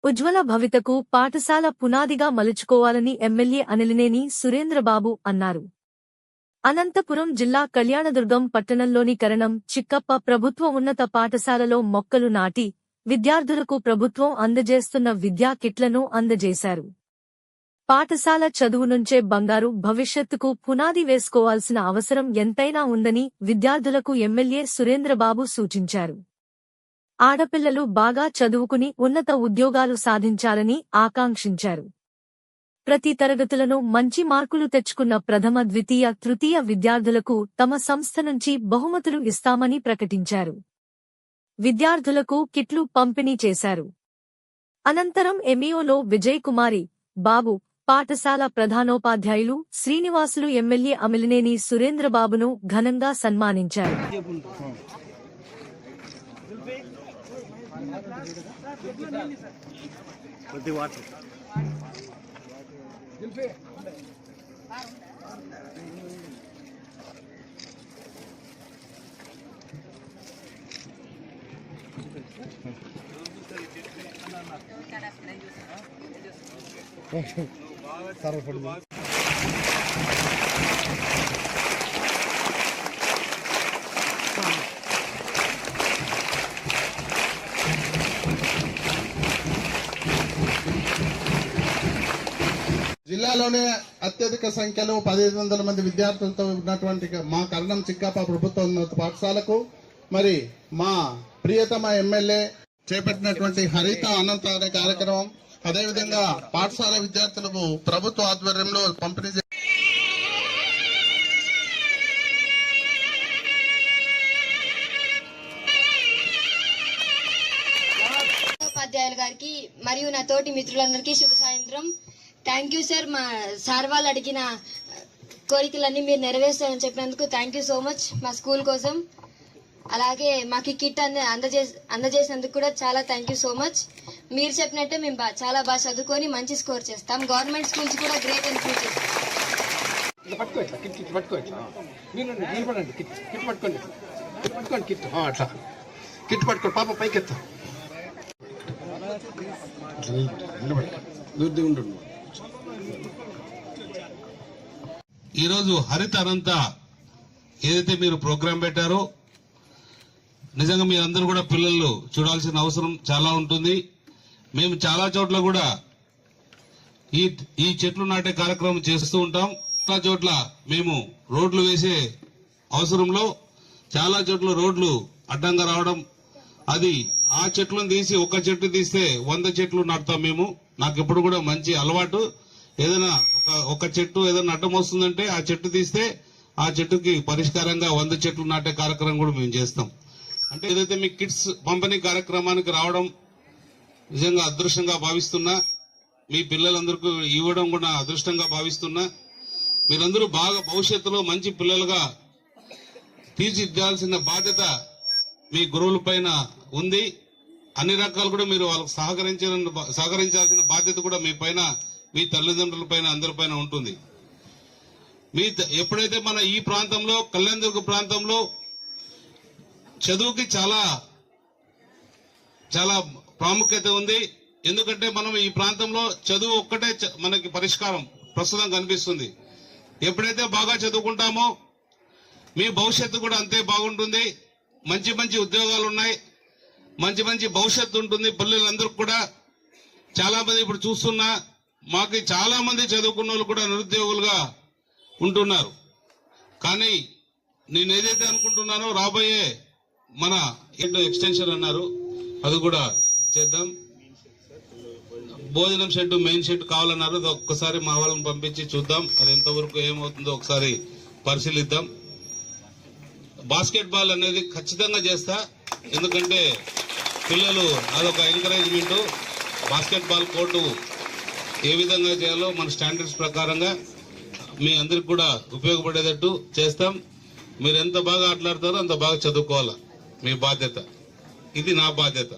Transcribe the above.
ఉజ్వల భవితకు పాఠశాల పునాదిగా మలుచుకోవాలని ఎమ్మెల్యే అనిలినేని సురేంద్రబాబు అన్నారు. అనంతపురం జిల్లా కళ్యాణదుర్గం పట్టణంలోని కరణం చిక్కప్ప ప్రభుత్వ ఉన్నత పాఠశాలలో మొక్కలు నాటి విద్యార్థులకు ప్రభుత్వం అందజేస్తున్న విద్యా కిట్లను అందజేశారు. పాఠశాల చదువు నుంచే బంగారు భవిష్యత్తుకు పునాది వేసుకోవాల్సిన అవసరం ఎంతైనా ఉందని విద్యార్థులకు ఎమ్మెల్యే సురేంద్రబాబు సూచించారు. ఆడపిల్లలు బాగా చదువుకుని ఉన్నత ఉద్యోగాలు సాధించాలని ఆకాంక్షించారు. ప్రతి తరగతులను మంచి మార్కులు తెచ్చుకున్న ప్రథమ, ద్వితీయ, తృతీయ విద్యార్థులకు తమ సంస్థ నుంచి బహుమతులు ఇస్తామని ప్రకటించారు. విద్యార్థులకు కిట్లు పంపిణీ చేశారు. అనంతరం ఎంఈఓలో విజయ్ కుమారి, బాబు, పాఠశాల ప్రధానోపాధ్యాయులు శ్రీనివాసులు ఎమ్మెల్యే అమిలినేని సురేంద్రబాబును ఘనంగా సన్మానించారు. జిల్లాలోనే అత్యధిక సంఖ్యలో 1500 మంది విద్యార్థులతో ఉన్నటువంటి మా కరణం చిక్కప్ప ప్రభుత్వ ఉన్నత పాఠశాలకు మరి మా ప్రియతమ ఎమ్మెల్యే చేపట్టినటువంటి హరిత అనంత అనే కార్యక్రమం, అదేవిధంగా పాఠశాల విద్యార్థులకు ప్రభుత్వ ఆధ్వర్యంలో పంపిణీ ఉపాధ్యాయులు గారికి మరియు నా తోటి మిత్రులందరికీ శుభ సాయంత్రం. Thank you sir. మా సార్ వాళ్ళు అడిగిన కోరికలన్నీ మీరు నెరవేర్చారని చెప్పినందుకు థ్యాంక్ యూ సో మచ్ మా స్కూల్ కోసం. అలాగే మాకు కిట్ అందజేసినందుకు కూడా చాలా థ్యాంక్ యూ సో మచ్. మీరు చెప్పినట్టే మేము చాలా బాగా చదువుకొని మంచి స్కోర్ చేస్తాం. గవర్నమెంట్ స్కూల్స్ కూడా గ్రేట్ ఇంప్రూవ్ చేస్తాం. పాప పైకి ఈరోజు హరిత అనంత ఏదైతే మీరు ప్రోగ్రాం పెట్టారో నిజంగా మీరందరూ కూడా పిల్లలు చూడాల్సిన అవసరం చాలా ఉంటుంది. మేము చాలా చోట్ల కూడా ఈ చెట్లు నాటే కార్యక్రమం చేస్తూ ఉంటాం. చాలా చోట్ల మేము రోడ్లు వేసే అవసరంలో చాలా చోట్ల రోడ్లు అడ్డంగా రావడం, అది ఆ చెట్లను తీసి ఒక చెట్టు తీస్తే 100 చెట్లు నాటుతాం మేము. నాకు ఎప్పుడు కూడా మంచి అలవాటు. ఏదైనా ఒక చెట్టు ఏదైనా అడ్డం వస్తుందంటే ఆ చెట్టు తీస్తే ఆ చెట్టుకి పరిష్కారంగా 100 చెట్లు నాటే కార్యక్రమం కూడా మేము చేస్తాం. అంటే ఏదైతే మీ కిట్స్ పంపిణీ కార్యక్రమానికి రావడం నిజంగా అదృష్టంగా భావిస్తున్నా. మీ పిల్లలందరికీ ఇవ్వడం కూడా అదృష్టంగా భావిస్తున్నా. మీరందరూ బాగా భవిష్యత్తులో మంచి పిల్లలుగా తీర్చిదిద్దాల్సిన బాధ్యత మీ గురువుల పైన ఉంది. అన్ని రకాలు కూడా మీరు వాళ్ళకు సహకరించాల్సిన బాధ్యత కూడా మీ పైన, మీ తల్లిదండ్రుల పైన, అందరిపైన ఉంటుంది. ఎప్పుడైతే మన ఈ ప్రాంతంలో కళ్యాణదుర్గ ప్రాంతంలో చదువుకి చాలా చాలా ప్రాముఖ్యత ఉంది. ఎందుకంటే మనం ఈ ప్రాంతంలో చదువు ఒక్కటే మనకి పరిష్కారం ప్రస్తుతం కనిపిస్తుంది. ఎప్పుడైతే బాగా చదువుకుంటామో మీ భవిష్యత్తు కూడా అంతే బాగుంటుంది. మంచి మంచి ఉద్యోగాలు ఉన్నాయి, మంచి మంచి భవిష్యత్తు ఉంటుంది పిల్లలందరికీ కూడా. చాలా మంది ఇప్పుడు చూస్తున్నా మాకు చాలా మంది చదువుకున్న వాళ్ళు కూడా నిరుద్యోగులుగా ఉంటున్నారు. కానీ నేను ఏదైతే అనుకుంటున్నానో రాబోయే మన ఎక్స్టెన్షన్ అన్నారు, అది కూడా చేద్దాం. భోజనం షెడ్, మెయిన్ షెడ్ కావాలన్నారు. అది ఒక్కసారి మా వాళ్ళని పంపించి చూద్దాం, అది ఎంతవరకు ఏమవుతుందో ఒకసారి పరిశీలిద్దాం. బాస్కెట్ బాల్ అనేది ఖచ్చితంగా చేస్తా, ఎందుకంటే పిల్లలు అదొక ఎంకరేజ్మెంట్. బాస్కెట్ బాల్ కోర్టు ఏ విధంగా చేయాలో మన స్టాండర్డ్స్ ప్రకారంగా మీ అందరికి కూడా ఉపయోగపడేటట్టు చేస్తాం. మీరు ఎంత బాగా ఆటలాడతారో అంత బాగా చదువుకోవాలా, మీ బాధ్యత. ఇది నా బాధ్యత.